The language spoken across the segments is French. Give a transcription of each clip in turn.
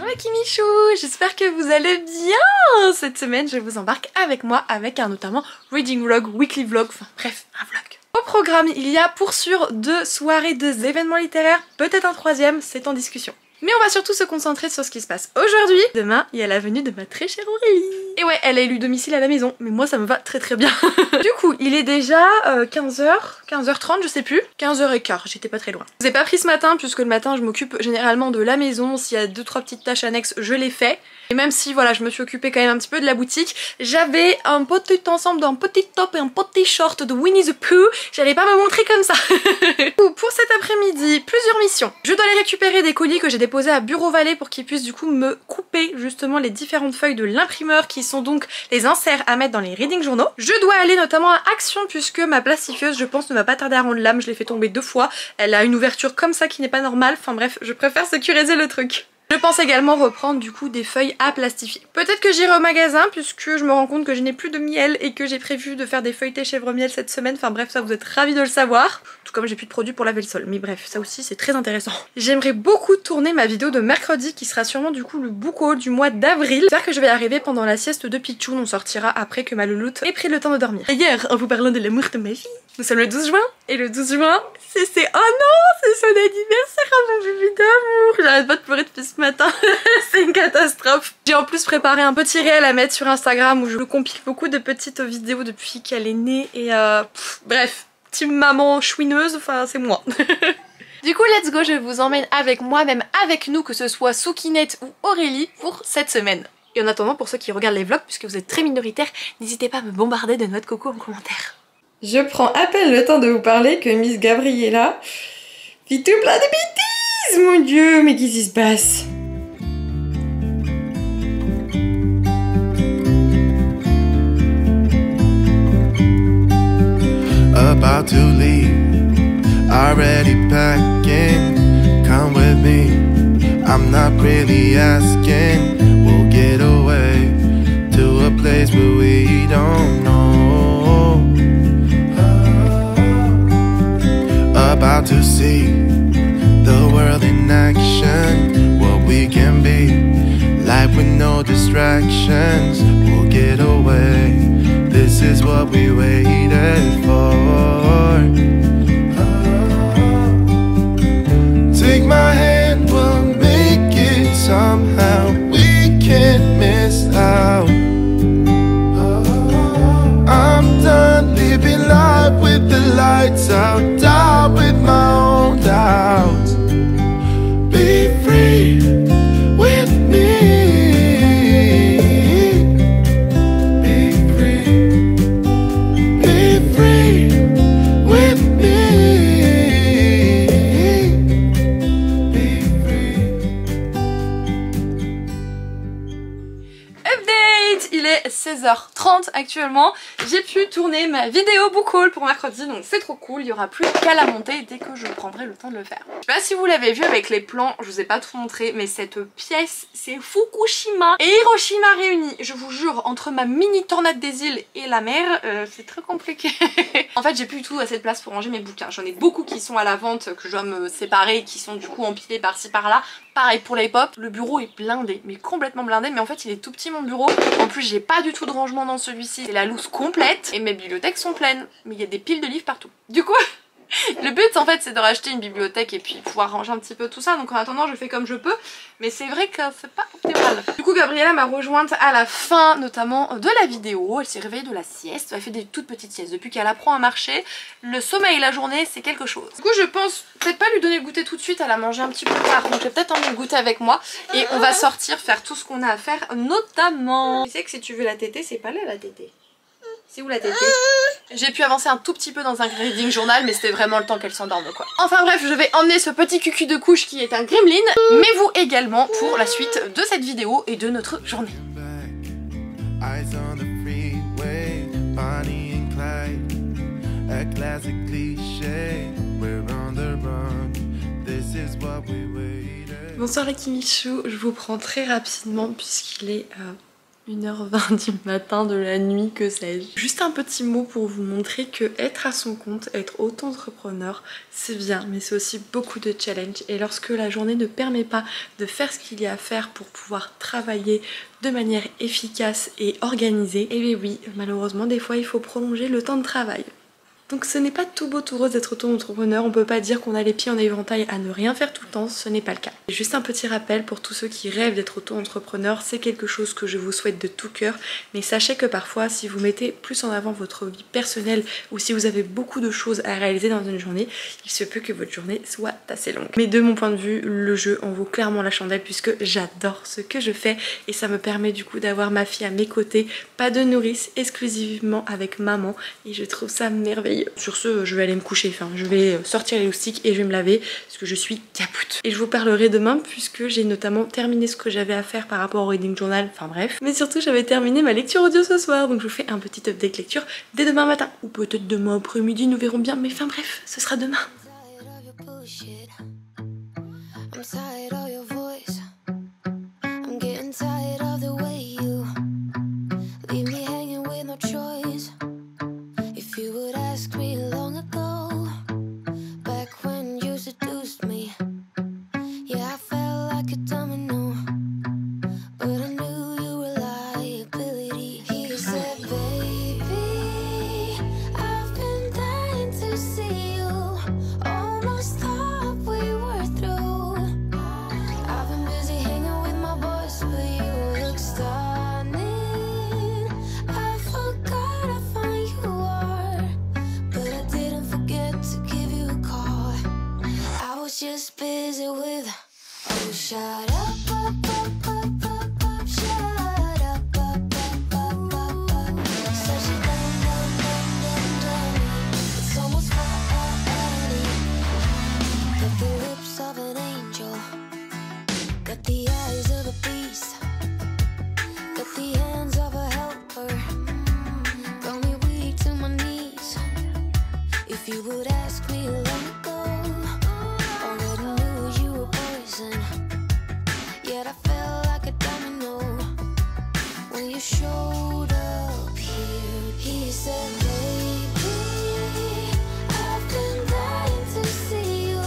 Bonjour les Kimichou, j'espère que vous allez bien. Cette semaine je vous embarque avec moi avec un notamment reading vlog, weekly vlog, enfin bref un vlog. Au programme il y a pour sûr 2 soirées, 2 événements littéraires, peut-être un 3e, c'est en discussion. Mais on va surtout se concentrer sur ce qui se passe aujourd'hui. Demain, il y a la venue de ma très chère Aurélie. Et ouais, elle a élu domicile à la maison, mais moi ça me va très bien. Du coup, il est déjà 15h, 15h30, je sais plus. 15h15, j'étais pas très loin. Je vous ai pas pris ce matin, puisque le matin je m'occupe généralement de la maison. S'il y a 2-3 petites tâches annexes, je les fais. Et même si voilà, je me suis occupée quand même un petit peu de la boutique, j'avais un petit ensemble d'un petit top et un petit short de Winnie the Pooh. J'allais pas me montrer comme ça. Pour cet après-midi, plusieurs missions. Je dois aller récupérer des colis que j'ai déposés à Bureau Vallée pour qu'ils puissent du coup me couper justement les différentes feuilles de l'imprimeur qui sont donc les inserts à mettre dans les reading journaux. Je dois aller notamment à Action puisque ma plastifieuse je pense ne va pas tarder à rendre l'âme, je l'ai fait tomber 2 fois. Elle a une ouverture comme ça qui n'est pas normale, enfin bref, je préfère sécuriser le truc. Je pense également reprendre du coup des feuilles à plastifier. Peut-être que j'irai au magasin puisque je me rends compte que je n'ai plus de miel et que j'ai prévu de faire des feuilletés chèvre miel cette semaine. Enfin bref, ça vous êtes ravis de le savoir. Tout comme j'ai plus de produits pour laver le sol. Mais bref, ça aussi c'est très intéressant. J'aimerais beaucoup tourner ma vidéo de mercredi qui sera sûrement du coup le book haul du mois d'avril. J'espère que je vais arriver pendant la sieste de Pichoun. On sortira après que ma louloute ait pris le temps de dormir. D'ailleurs, en vous parlant de l'amour de ma vie, nous sommes le 12 juin et le 12 juin, c'est oh non, c'est son anniversaire à mon bébé d'amour. J'arrête pas de pleurer depuis ce matin. C'est une catastrophe. J'ai en plus préparé un petit réel à mettre sur Instagram où je compile beaucoup de petites vidéos depuis qu'elle est née et bref, team maman chouineuse, enfin c'est moi. Du coup let's go, je vous emmène avec moi, même avec nous, que ce soit Soukinette ou Aurélie pour cette semaine. Et en attendant, pour ceux qui regardent les vlogs, puisque vous êtes très minoritaires, n'hésitez pas à me bombarder de noix de coco en commentaire. Je prends à peine le temps de vous parler que Miss Gabriella fait tout plein de bêtises, mon dieu, mais qu'est-ce qui se passe? About to leave, already packing. Come with me, I'm not really asking. We'll get away to a place where we don't know. About to see the world in action, what we can be, life with no distractions. We'll get away, this is what we waited for. Take my hand, we'll make it somehow. We can't miss out. I'm done living life with the lights out, down with my own doubts. Be free with me. Be free. Be free with me. Be free. Update! Il est 16h30 actuellement. J'ai pu tourner ma vidéo book haul pour mercredi, donc c'est trop cool. Il n'y aura plus qu'à la monter dès que je prendrai le temps de le faire. Je sais pas si vous l'avez vu avec les plans, je vous ai pas tout montré, mais cette pièce, c'est Fukushima et Hiroshima réunis. Je vous jure, entre ma mini tornade des îles et la mer, c'est très compliqué. En fait, j'ai plus du tout assez de place pour ranger mes bouquins. J'en ai beaucoup qui sont à la vente, que je dois me séparer, qui sont du coup empilés par-ci par-là. Pareil pour les pop, le bureau est blindé, mais complètement blindé, mais en fait il est tout petit mon bureau. En plus j'ai pas du tout de rangement dans celui-ci, c'est la loose complète et mes bibliothèques sont pleines, mais il y a des piles de livres partout. Du coup, le but en fait c'est de racheter une bibliothèque et puis pouvoir ranger un petit peu tout ça, donc en attendant je fais comme je peux, mais c'est vrai que c'est pas optimal. Du coup Gabriella m'a rejointe à la fin notamment de la vidéo, elle s'est réveillée de la sieste, elle fait des toutes petites siestes, depuis qu'elle apprend à marcher, le sommeil la journée c'est quelque chose. Du coup je pense peut-être pas lui donner le goûter tout de suite, elle a mangé un petit peu tard, donc je vais peut-être emmener le goûter avec moi et on va sortir faire tout ce qu'on a à faire notamment. Tu sais que si tu veux la tétée, c'est pas là la tétée. C'est où la tétée? J'ai pu avancer un tout petit peu dans un reading journal, mais c'était vraiment le temps qu'elle s'endorme quoi. Enfin bref, je vais emmener ce petit cucu de couche qui est un gremlin, mais vous également pour la suite de cette vidéo et de notre journée. Eyes on the freeway, Bonnie and Clyde, a classic cliché. We're on the run, this is what we waited. Bonsoir les Kimichou, je vous prends très rapidement puisqu'il est 1h20 du matin, de la nuit, que sais-je. Juste un petit mot pour vous montrer que être à son compte, être auto-entrepreneur, c'est bien, mais c'est aussi beaucoup de challenge. Et lorsque la journée ne permet pas de faire ce qu'il y a à faire pour pouvoir travailler de manière efficace et organisée, et bien oui, malheureusement, des fois, il faut prolonger le temps de travail. Donc ce n'est pas tout beau tout rose d'être auto-entrepreneur, on peut pas dire qu'on a les pieds en éventail à ne rien faire tout le temps, ce n'est pas le cas. Et juste un petit rappel pour tous ceux qui rêvent d'être auto-entrepreneur, c'est quelque chose que je vous souhaite de tout cœur, mais sachez que parfois si vous mettez plus en avant votre vie personnelle ou si vous avez beaucoup de choses à réaliser dans une journée, il se peut que votre journée soit assez longue. Mais de mon point de vue, le jeu en vaut clairement la chandelle puisque j'adore ce que je fais et ça me permet du coup d'avoir ma fille à mes côtés, pas de nourrice, exclusivement avec maman et je trouve ça merveilleux. Sur ce, je vais aller me coucher, enfin je vais sortir les loustiques et je vais me laver parce que je suis capoute. Et je vous parlerai demain puisque j'ai notamment terminé ce que j'avais à faire par rapport au reading journal, enfin bref. Mais surtout j'avais terminé ma lecture audio ce soir, donc je vous fais un petit update lecture dès demain matin. Ou peut-être demain après-midi, nous verrons bien, mais enfin bref, ce sera demain. Just busy with oh shut up, up, up, up, up, up, shut up, up, up, up, up, up. Such a dumb. It's almost funny. Got the lips of an angel, got the eyes of a beast, got the hands of a helper. Got me weak to my knees. If you would ask me long ago, yet I felt like a domino when you showed up here. He said, baby, I've been dying to see you.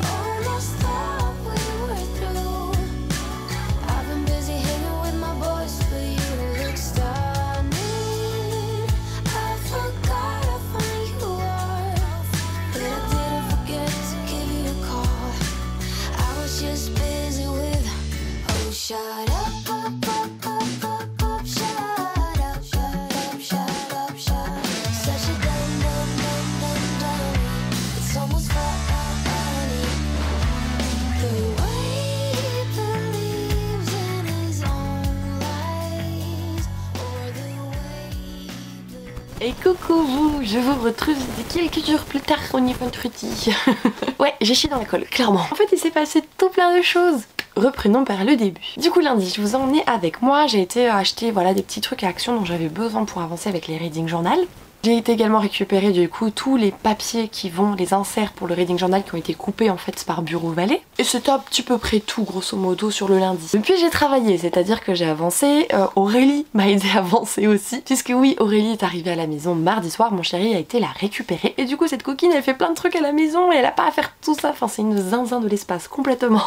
Almost thought we were through. I've been busy hanging with my boys, but you look stunning. I forgot how fine you are, but I didn't forget to give you a call. I was just busy with oh shut up, up, up, up, up, up, shut up, shut up, shut up. Such a dumb. It's almost funny. The way he believes in his own lies, or the way he Et coucou vous, je vous retrouve quelques jours plus tard au niveau Fruity. Ouais, j'ai chié dans la colle, clairement. En fait, il s'est passé tout plein de choses. Reprenons par le début. Du coup lundi, je vous ai emmené avec moi, j'ai été acheter voilà, des petits trucs à Action dont j'avais besoin pour avancer avec les reading journal. J'ai été également récupérer du coup tous les papiers qui vont, les inserts pour le reading journal qui ont été coupés en fait par Bureau Vallée. Et c'était un petit peu près tout grosso modo sur le lundi. Puis j'ai travaillé, c'est-à-dire que j'ai avancé, Aurélie m'a aidé à avancer aussi. Puisque oui, Aurélie est arrivée à la maison mardi soir, mon chéri a été la récupérer. Et du coup cette coquine elle fait plein de trucs à la maison et elle a pas à faire tout ça, enfin c'est une zinzin de l'espace complètement.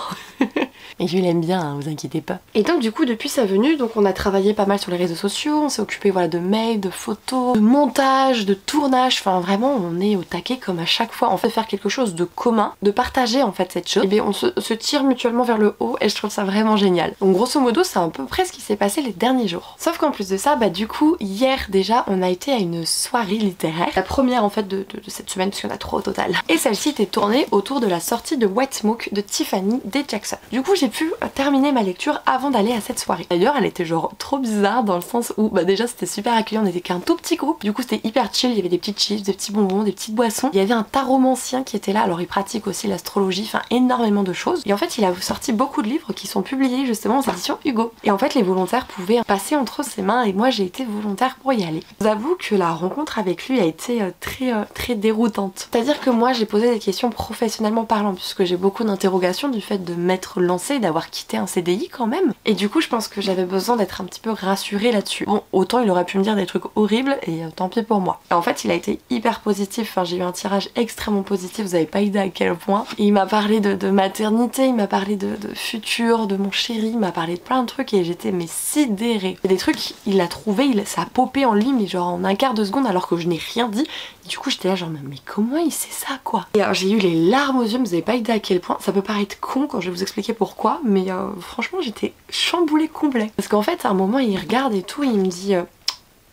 Et je l'aime bien, hein, vous inquiétez pas. Et donc du coup depuis sa venue, donc on a travaillé pas mal sur les réseaux sociaux, on s'est occupé voilà, de mails, de photos, de montage, de tournage, enfin vraiment on est au taquet comme à chaque fois. On fait faire quelque chose de commun, de partager en fait cette chose. Et bien on se tire mutuellement vers le haut et je trouve ça vraiment génial. Donc grosso modo c'est à peu près ce qui s'est passé les derniers jours. Sauf qu'en plus de ça, bah du coup hier déjà on a été à une soirée littéraire. La première en fait de cette semaine parce qu'il y en a 3 au total. Et celle-ci était tournée autour de la sortie de White Smoke de Tiffany D. Jackson. Du coup j'ai pu terminer ma lecture avant d'aller à cette soirée. D'ailleurs elle était genre trop bizarre dans le sens où bah déjà c'était super accueillant, on était qu'un tout petit groupe. Du coup c'était hyper chill, il y avait des petites chips, des petits bonbons, des petites boissons. Il y avait un taromancien qui était là, alors il pratique aussi l'astrologie, enfin énormément de choses. Et en fait il a sorti beaucoup de livres qui sont publiés justement aux éditions Hugo. Et en fait les volontaires pouvaient passer entre ses mains et moi j'ai été volontaire pour y aller. Je vous avoue que la rencontre avec lui a été très déroutante. C'est-à-dire que moi j'ai posé des questions professionnellement parlant puisque j'ai beaucoup d'interrogations du fait de m'être lancée et d'avoir quitté un CDI quand même. Et du coup je pense que j'avais besoin d'être un petit peu rassurée là-dessus. Bon, autant il aurait pu me dire des trucs horribles et tant pis pour moi. Et en fait il a été hyper positif, enfin j'ai eu un tirage extrêmement positif, vous avez pas idée à quel point. Et il m'a parlé de maternité, il m'a parlé de futur, de mon chéri, il m'a parlé de plein de trucs et j'étais mais sidérée. Et des trucs, il l'a trouvé, ça a popé en lui mais genre en un quart de seconde alors que je n'ai rien dit. Et du coup j'étais là genre mais comment il sait ça quoi. Et alors j'ai eu les larmes aux yeux, vous avez pas idée à quel point. Ça peut paraître con quand je vais vous expliquer pourquoi, mais franchement j'étais chamboulée complet. Parce qu'en fait à un moment il regarde et tout et il me dit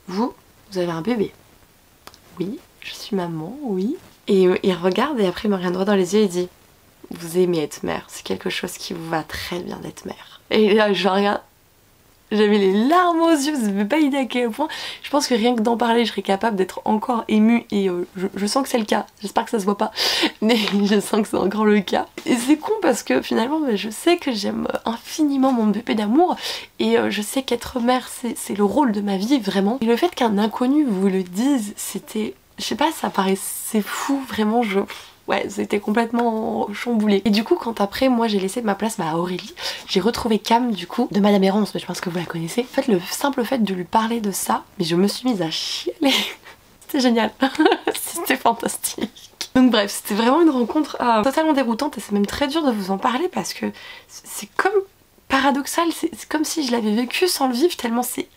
vous avez un bébé? Oui, je suis maman, oui. Et il regarde et après il me regarde droit dans les yeux et il dit vous aimez être mère, c'est quelque chose qui vous va très bien d'être mère. Et là je regarde, j'avais les larmes aux yeux, vous n'avez pas idée à quel point. Je pense que rien que d'en parler je serais capable d'être encore émue et je sens que c'est le cas. J'espère que ça se voit pas, mais je sens que c'est encore le cas. Et c'est con parce que finalement je sais que j'aime infiniment mon bébé d'amour et je sais qu'être mère c'est le rôle de ma vie vraiment. Et le fait qu'un inconnu vous le dise, c'était, je sais pas, ça paraissait fou vraiment. Ouais, c'était complètement chamboulé. Et du coup, quand après, moi j'ai laissé ma place à Aurélie, j'ai retrouvé Cam du coup, de Madame Errance, mais je pense que vous la connaissez. En fait, le simple fait de lui parler de ça, mais je me suis mise à chialer. C'était génial. C'était fantastique. Donc bref, c'était vraiment une rencontre totalement déroutante et c'est même très dur de vous en parler parce que c'est comme paradoxal, c'est comme si je l'avais vécu sans le vivre tellement c'est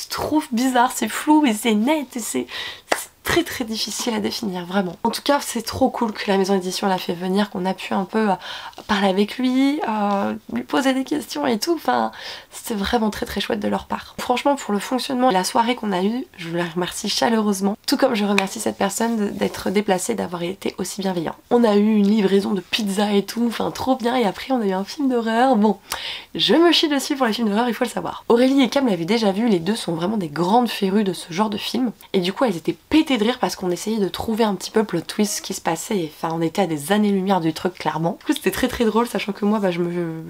trop bizarre, c'est flou et c'est net et c'est très très difficile à définir vraiment. En tout cas c'est trop cool que la maison d'édition l'a fait venir, qu'on a pu un peu parler avec lui, lui poser des questions et tout, enfin c'était vraiment très très chouette de leur part. Franchement pour le fonctionnement et la soirée qu'on a eue, je vous la remercie chaleureusement, tout comme je remercie cette personne d'être déplacée, d'avoir été aussi bienveillant. On a eu une livraison de pizza et tout, enfin trop bien, et après on a eu un film d'horreur. Bon, je me chie dessus pour les films d'horreur, il faut le savoir. Aurélie et Cam l'avaient déjà vu, les deux sont vraiment des grandes férues de ce genre de film, et du coup elles étaient pétées de rire parce qu'on essayait de trouver un petit peu le twist ce qui se passait, et enfin on était à des années-lumière du truc clairement. Du coup c'était très très drôle, sachant que moi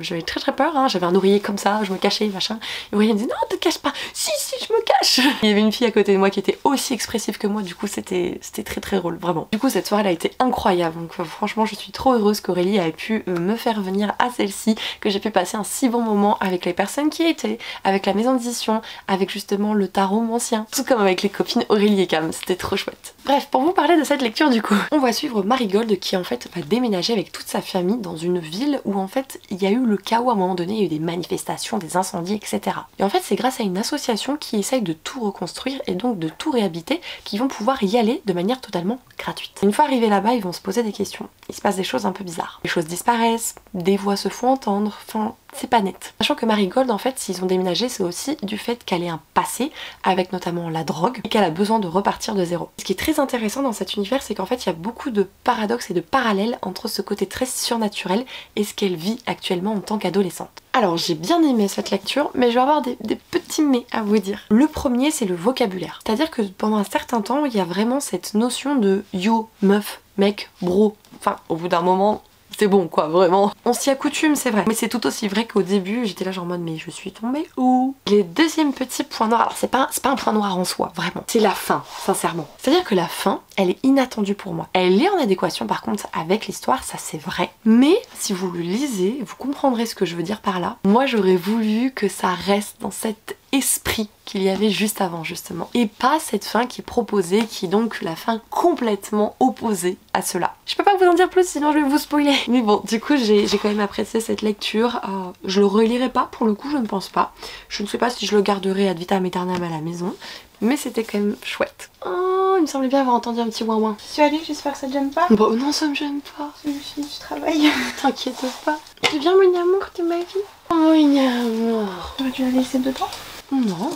j'avais très très peur, hein. J'avais un oreiller comme ça, je me cachais machin, et Aurélie me dit non te cache pas, si je me cache. Il y avait une fille à côté de moi qui était aussi expressive que moi, du coup c'était très très drôle vraiment. Du coup cette soirée elle a été incroyable, donc franchement je suis trop heureuse qu'Aurélie ait pu me faire venir à celle-ci, que j'ai pu passer un si bon moment avec les personnes qui étaient, avec la maison d'édition, avec justement le tarot ancien, tout comme avec les copines Aurélie et Cam, c'était trop chouette. Bref, pour vous parler de cette lecture du coup, on va suivre Marigold qui en fait va déménager avec toute sa famille dans une ville où en fait il y a eu le chaos à un moment donné, il y a eu des manifestations, des incendies, etc. Et en fait c'est grâce à une association qui essaye de tout reconstruire et donc de tout réhabiter qu'ils vont pouvoir y aller de manière totalement gratuite. Une fois arrivés là-bas, ils vont se poser des questions. Il se passe des choses un peu bizarres. Les choses disparaissent, des voix se font entendre, enfin c'est pas net. Sachant que Marigold en fait s'ils ont déménagé c'est aussi du fait qu'elle ait un passé avec notamment la drogue et qu'elle a besoin de repartir de zéro. Ce qui est très intéressant dans cet univers c'est qu'en fait il y a beaucoup de paradoxes et de parallèles entre ce côté très surnaturel et ce qu'elle vit actuellement en tant qu'adolescente. Alors j'ai bien aimé cette lecture mais je vais avoir des petits mais à vous dire. Le premier c'est le vocabulaire. C'est-à-dire que pendant un certain temps il y a vraiment cette notion de yo, meuf, mec, bro. Enfin au bout d'un moment c'est bon quoi, vraiment. On s'y accoutume, c'est vrai. Mais c'est tout aussi vrai qu'au début, j'étais là genre en mode mais je suis tombée où? Les deuxièmes petits points noirs, alors c'est pas un point noir en soi, vraiment. C'est la fin, sincèrement. C'est-à-dire que la fin, elle est inattendue pour moi. Elle est en adéquation par contre avec l'histoire, ça c'est vrai. Mais si vous le lisez, vous comprendrez ce que je veux dire par là. Moi j'aurais voulu que ça reste dans cet esprit qu'il y avait juste avant justement et pas cette fin qui est proposée qui est donc la fin complètement opposée à cela. Je peux pas vous en dire plus sinon je vais vous spoiler, mais bon du coup j'ai quand même apprécié cette lecture. Je le relirai pas pour le coup, je ne pense pas, je ne sais pas si je le garderai ad vitam aeternam à la maison, mais c'était quand même chouette. Oh, il me semblait bien avoir entendu un petit ouin ouin. Tu es allée, j'espère que ça te gêne pas. Bon non ça me gêne pas, Je finis du travail. t'inquiète pas. C'est bien mon amour de ma vie. Oh mon amour. J'aurais dû la laisser dedans. Non.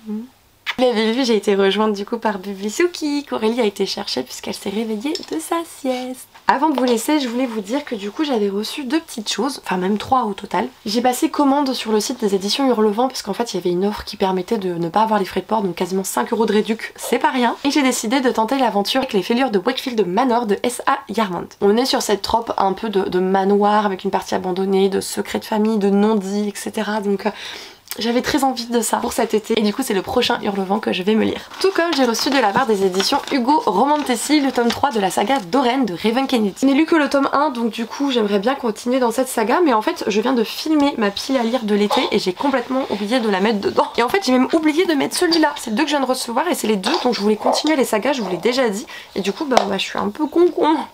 Vous l'avez vu, j'ai été rejointe du coup par Bubisuki, qu'Aurélie a été chercher puisqu'elle s'est réveillée de sa sieste. Avant de vous laisser, je voulais vous dire que du coup j'avais reçu 2 petites choses, enfin même 3 au total. J'ai passé commande sur le site des éditions Hurlevent parce qu'en fait il y avait une offre qui permettait de ne pas avoir les frais de port, donc quasiment 5 € de réduc, c'est pas rien. Et j'ai décidé de tenter l'aventure avec les fêlures de Wakefield Manor de S.A. Yarmouth. On est sur cette trope un peu de manoir avec une partie abandonnée, de secrets de famille, de non-dits, etc. Donc J'avais très envie de ça pour cet été et du coup c'est le prochain Hurlevent que je vais me lire. Tout comme j'ai reçu de la part des éditions Hugo Romantessi le tome 3 de la saga Doreen de Raven Kennedy. Je n'ai lu que le tome 1 donc du coup j'aimerais bien continuer dans cette saga, mais en fait je viens de filmer ma pile à lire de l'été et j'ai complètement oublié de la mettre dedans. Et en fait j'ai même oublié de mettre celui-là. C'est le 2 que je viens de recevoir et c'est les 2 donc je voulais continuer les sagas, je vous l'ai déjà dit. Et du coup bah je suis un peu con.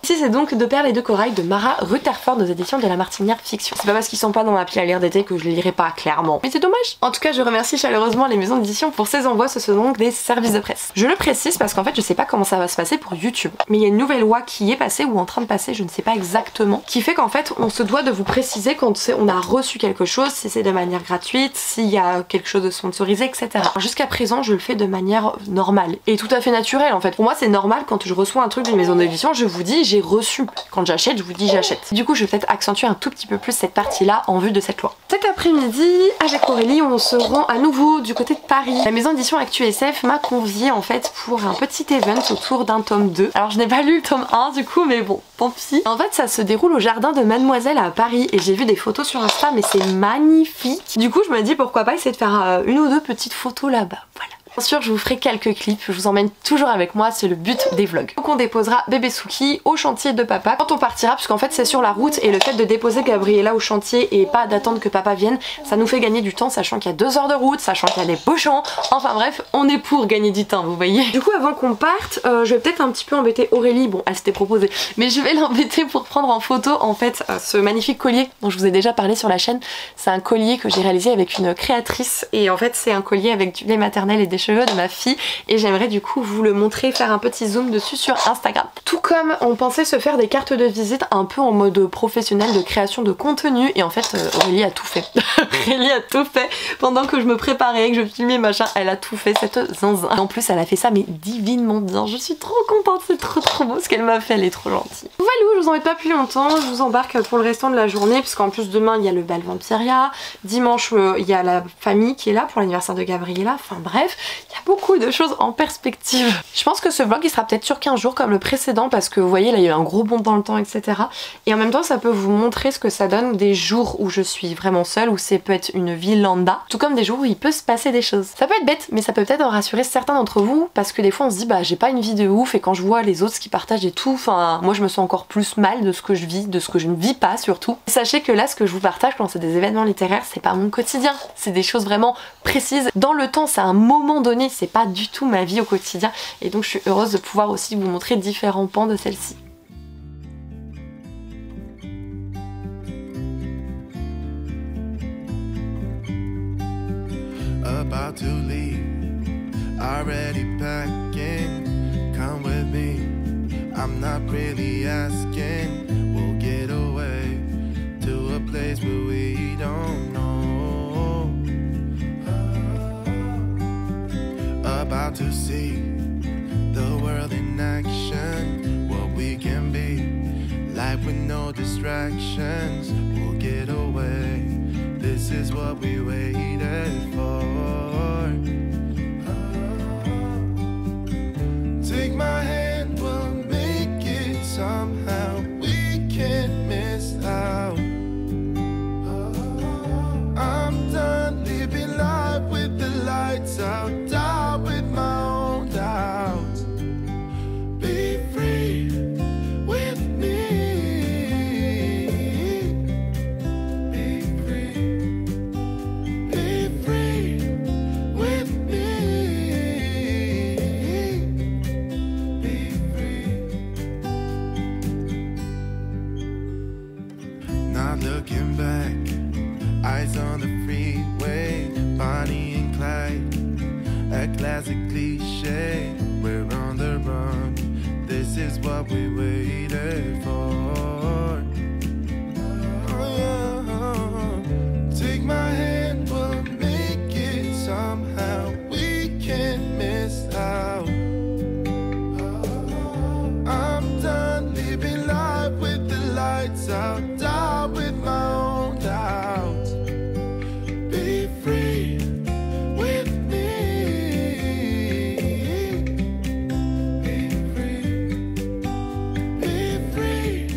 Ici c'est donc De Perles et de Corail de Mara Rutherford aux éditions de La Martinière Fiction. C'est pas parce qu'ils sont pas dans ma pile à lire d'été que je les lirai pas clairement, mais c'est dommage. En tout cas je remercie chaleureusement les maisons d'édition pour ces envois, ce sont donc des services de presse. Je le précise parce qu'en fait je sais pas comment ça va se passer pour YouTube, mais il y a une nouvelle loi qui est passée ou en train de passer, je ne sais pas exactement, qui fait qu'en fait on se doit de vous préciser quand on a reçu quelque chose, si c'est de manière gratuite, s'il y a quelque chose de sponsorisé, etc. Jusqu'à présent je le fais de manière normale et tout à fait naturelle en fait. Pour moi c'est normal quand je reçois un truc d'une maison d'édition, je vous dis j'ai reçu. Quand j'achète, je vous dis j'achète. Du coup je vais peut-être accentuer un tout petit peu plus cette partie là en vue de cette loi. Cet après-midi avec Aurélie on se rend à nouveau du côté de Paris. La maison d'édition Actu SF m'a conviée en fait pour un petit event autour d'un tome 2. Alors je n'ai pas lu le tome 1 du coup mais bon, tant pis. En fait ça se déroule au jardin de Mademoiselle à Paris et j'ai vu des photos sur Insta mais c'est magnifique. Du coup je me dis pourquoi pas essayer de faire une ou deux petites photos là-bas, voilà. Bien sûr je vous ferai quelques clips, je vous emmène toujours avec moi, c'est le but des vlogs. Donc on déposera bébé Suki au chantier de papa quand on partira, puisqu'en fait c'est sur la route et le fait de déposer Gabriella au chantier et pas d'attendre que papa vienne, ça nous fait gagner du temps, sachant qu'il y a 2 heures de route, sachant qu'il y a des bouchons, enfin bref on est pour gagner du temps vous voyez. Du coup avant qu'on parte, je vais peut-être un petit peu embêter Aurélie, bon elle s'était proposée, mais je vais l'embêter pour prendre en photo en fait ce magnifique collier dont je vous ai déjà parlé sur la chaîne. C'est un collier que j'ai réalisé avec une créatrice et en fait c'est un collier avec du lait maternel et des cheveux de ma fille et j'aimerais du coup vous le montrer, faire un petit zoom dessus sur Instagram. Tout comme on pensait se faire des cartes de visite un peu en mode professionnel de création de contenu et en fait Aurélie a tout fait. Aurélie a tout fait pendant que je me préparais, que je filmais machin, elle a tout fait cette zinzin. Et en plus elle a fait ça mais divinement bien, je suis trop contente, c'est trop beau ce qu'elle m'a fait, elle est trop gentille. Voilà, je vous embête pas plus longtemps, je vous embarque pour le restant de la journée puisqu'en plus demain il y a le bal Vampiria, dimanche il y a la famille qui est là pour l'anniversaire de Gabriella, enfin bref, il y a beaucoup de choses en perspective. Je pense que ce vlog il sera peut-être sur 15 jours comme le précédent parce que vous voyez là il y a eu un gros bond dans le temps etc. Et en même temps ça peut vous montrer ce que ça donne des jours où je suis vraiment seule, où c'est peut être une vie lambda, tout comme des jours où il peut se passer des choses. Ça peut être bête mais ça peut peut-être rassurer certains d'entre vous parce que des fois on se dit bah j'ai pas une vie de ouf et quand je vois les autres qui partagent et tout, enfin moi je me sens encore plus mal de ce que je vis, de ce que je ne vis pas surtout. Et sachez que là ce que je vous partage quand c'est des événements littéraires c'est pas mon quotidien, c'est des choses vraiment précises dans le temps, c'est à un moment donné, c'est pas du tout ma vie au quotidien et donc je suis heureuse de pouvoir aussi vous montrer différents pans de celle-ci. About to leave, already packing. Come with me, I'm not really asking. We'll get away to a place where we don't know. About to see the world in action, what we can be, life with no distractions. We'll get away, this is what we waited for. Take my hand, we'll make it somehow. We can't miss out. I'm done living life with the lights out, down with my own doubts. Be free with me. Be free. Be free with me. Be free. Not looking back, eyes on the freeway, Bonnie and Clyde, a classic cliche. We're on the run, this is what we waited for. Take my hand, we'll make it somehow. We can't miss out. I'm done living life with the lights out, down with my own doubts. Be free with me. Be free. Be free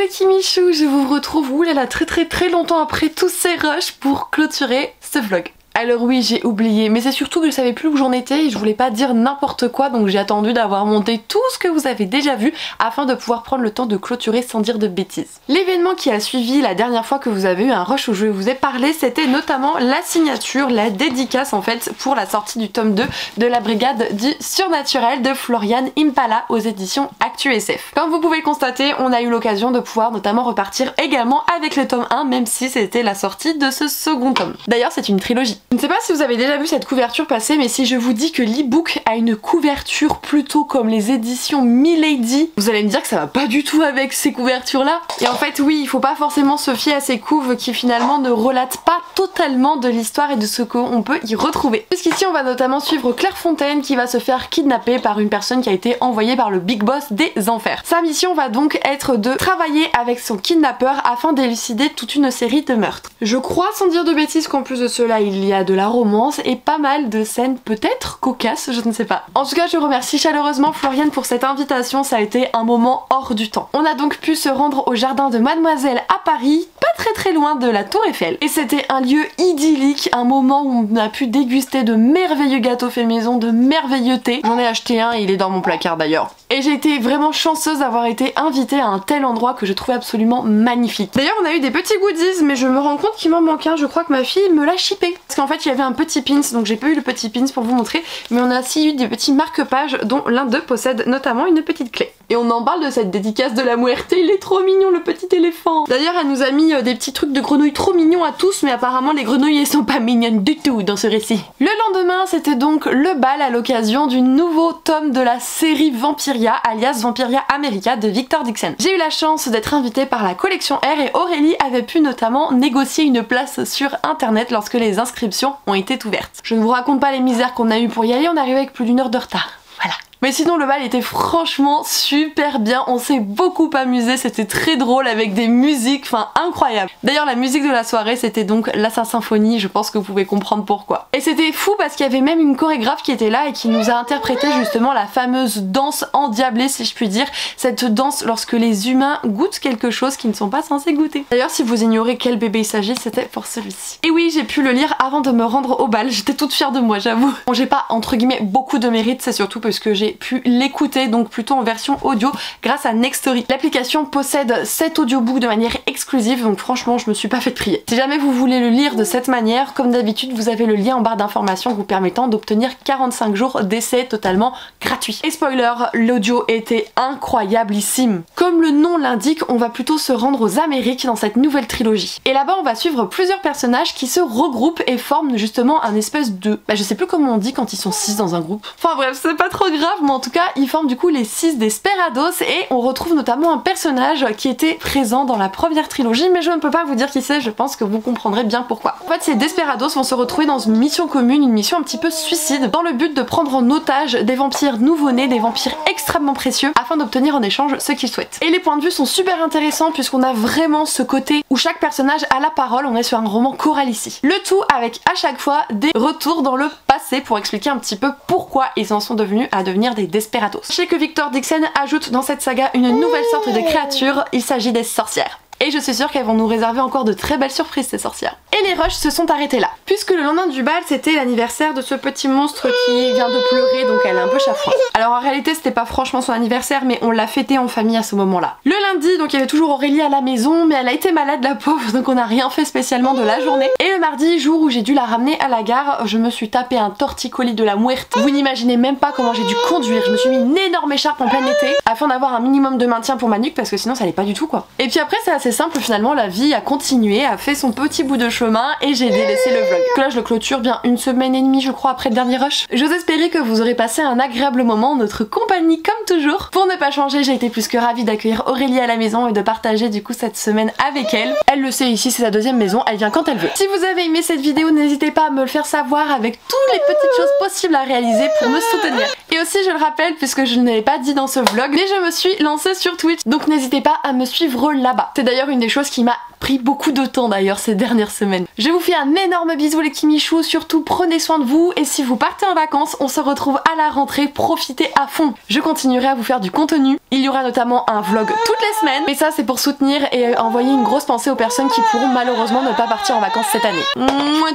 les Kimichou, je vous retrouve oulala très longtemps après tous ces rushs pour clôturer ce vlog. Alors oui, j'ai oublié, mais c'est surtout que je savais plus où j'en étais et je voulais pas dire n'importe quoi, donc j'ai attendu d'avoir monté tout ce que vous avez déjà vu afin de pouvoir prendre le temps de clôturer sans dire de bêtises. L'événement qui a suivi la dernière fois que vous avez eu un rush où je vous ai parlé, c'était notamment la signature, la dédicace en fait pour la sortie du tome 2 de la brigade du surnaturel de Florian Impala aux éditions Actu SF. Comme vous pouvez le constater, on a eu l'occasion de pouvoir notamment repartir également avec le tome 1, même si c'était la sortie de ce second tome. D'ailleurs, c'est une trilogie. Je ne sais pas si vous avez déjà vu cette couverture passer, mais si je vous dis que l'e-book a une couverture plutôt comme les éditions Milady, vous allez me dire que ça va pas du tout avec ces couvertures là. Et en fait oui, il faut pas forcément se fier à ces couves qui finalement ne relatent pas totalement de l'histoire et de ce qu'on peut y retrouver. Puisqu'ici on va notamment suivre Claire Fontaine qui va se faire kidnapper par une personne qui a été envoyée par le Big Boss des enfers. Sa mission va donc être de travailler avec son kidnappeur afin d'élucider toute une série de meurtres. Je crois sans dire de bêtises qu'en plus de cela il y a de la romance et pas mal de scènes peut-être cocasses, je ne sais pas. En tout cas, je remercie chaleureusement Florian pour cette invitation, ça a été un moment hors du temps. On a donc pu se rendre au jardin de Mademoiselle à Paris, pas très loin de la Tour Eiffel. Et c'était un lieu idyllique, un moment où on a pu déguster de merveilleux gâteaux faits maison, de merveilleux thé. J'en ai acheté un, il est dans mon placard d'ailleurs. Et j'ai été vraiment chanceuse d'avoir été invitée à un tel endroit que je trouvais absolument magnifique. D'ailleurs, on a eu des petits goodies, mais je me rends compte qu'il m'en manque un, je crois que ma fille me l'a shippé. Parce qu'en fait, il y avait un petit pins, donc j'ai pas eu le petit pins pour vous montrer, mais on a aussi eu des petits marque-pages dont l'un d'eux possède notamment une petite clé. Et on en parle de cette dédicace de la Muerte, il est trop mignon le petit éléphant. D'ailleurs, elle nous a mis des petits trucs de grenouilles trop mignons à tous, mais apparemment les grenouilles elles sont pas mignonnes du tout dans ce récit. Le lendemain, c'était donc le bal à l'occasion du nouveau tome de la série Vampiria, alias Vampiria America de Victor Dixon. J'ai eu la chance d'être invitée par la collection R et Aurélie avait pu notamment négocier une place sur internet lorsque les inscriptions ont été ouvertes. Je ne vous raconte pas les misères qu'on a eu pour y aller, on est arrivé avec plus d'1 heure de retard. Voilà. Mais sinon le bal était franchement super bien, on s'est beaucoup amusé, c'était très drôle avec des musiques, enfin incroyable. D'ailleurs la musique de la soirée c'était donc l'Assassin Symphonie, je pense que vous pouvez comprendre pourquoi. Et c'était fou parce qu'il y avait même une chorégraphe qui était là et qui nous a interprété justement la fameuse danse endiablée si je puis dire, cette danse lorsque les humains goûtent quelque chose qu'ils ne sont pas censés goûter. D'ailleurs si vous ignorez quel bébé il s'agit, c'était pour celui-ci. Et oui j'ai pu le lire avant de me rendre au bal, j'étais toute fière de moi j'avoue. Bon j'ai pas entre guillemets beaucoup de mérite, c'est surtout parce que j'ai pu l'écouter donc plutôt en version audio grâce à Nextory. L'application possède cet audiobook de manière exclusive donc franchement je me suis pas fait prier. Si jamais vous voulez le lire de cette manière, comme d'habitude vous avez le lien en barre d'informations vous permettant d'obtenir 45 jours d'essai totalement gratuit. Et spoiler, l'audio était incroyablissime. Comme le nom l'indique, on va plutôt se rendre aux Amériques dans cette nouvelle trilogie. Et là-bas on va suivre plusieurs personnages qui se regroupent et forment justement un espèce de... je sais plus comment on dit quand ils sont 6 dans un groupe. Enfin bref, c'est pas trop grave, mais en tout cas ils forment du coup les 6 Desperados et on retrouve notamment un personnage qui était présent dans la première trilogie mais je ne peux pas vous dire qui c'est, je pense que vous comprendrez bien pourquoi. En fait ces Desperados vont se retrouver dans une mission commune, une mission un petit peu suicide dans le but de prendre en otage des vampires nouveau-nés, des vampires extrêmement précieux afin d'obtenir en échange ce qu'ils souhaitent. Et les points de vue sont super intéressants puisqu'on a vraiment ce côté où chaque personnage a la parole, on est sur un roman choral ici. Le tout avec à chaque fois des retours dans le passé pour expliquer un petit peu pourquoi ils en sont devenus à devenir des Desperados. Sachez que Victor Dixon ajoute dans cette saga une nouvelle sorte de créature, il s'agit des sorcières. Et je suis sûre qu'elles vont nous réserver encore de très belles surprises ces sorcières. Et les rushs se sont arrêtés là. Puisque le lendemain du bal c'était l'anniversaire de ce petit monstre qui vient de pleurer donc elle est un peu chafouin. Alors en réalité c'était pas franchement son anniversaire mais on l'a fêté en famille à ce moment là. Le lundi donc il y avait toujours Aurélie à la maison mais elle a été malade la pauvre donc on n'a rien fait spécialement de la journée. Et le mardi, jour où j'ai dû la ramener à la gare, je me suis tapé un torticolis de la Muerte. Vous n'imaginez même pas comment j'ai dû conduire, je me suis mis une énorme écharpe en plein été afin d'avoir un minimum de maintien pour ma nuque parce que sinon ça allait pas du tout quoi. Et puis après c'est assez simple finalement, la vie a continué, a fait son petit bout de chemin et j'ai délaissé le vlog. Que là je le clôture bien 1 semaine et demie je crois après le dernier rush. J'ose espérer que vous aurez passé un agréable moment en notre compagnie comme toujours. Pour ne pas changer, j'ai été plus que ravie d'accueillir Aurélie à la maison et de partager du coup cette semaine avec elle. Elle le sait ici, c'est sa deuxième maison, elle vient quand elle veut. Si vous avez aimé cette vidéo, n'hésitez pas à me le faire savoir avec toutes les petites choses possibles à réaliser pour me soutenir. Et aussi je le rappelle puisque je ne l'ai pas dit dans ce vlog, mais je me suis lancée sur Twitch donc n'hésitez pas à me suivre là-bas. C'est d'ailleurs une des choses qui m'a pris beaucoup de temps d'ailleurs ces dernières semaines. Je vous fais un énorme bisou les Kimichou, surtout prenez soin de vous et si vous partez en vacances, on se retrouve à la rentrée, profitez à fond. Je continuerai à vous faire du contenu, il y aura notamment un vlog toutes les semaines, mais ça c'est pour soutenir et envoyer une grosse pensée aux personnes qui pourront malheureusement ne pas partir en vacances cette année.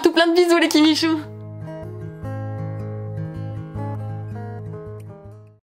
Tout plein de bisous les Kimichou.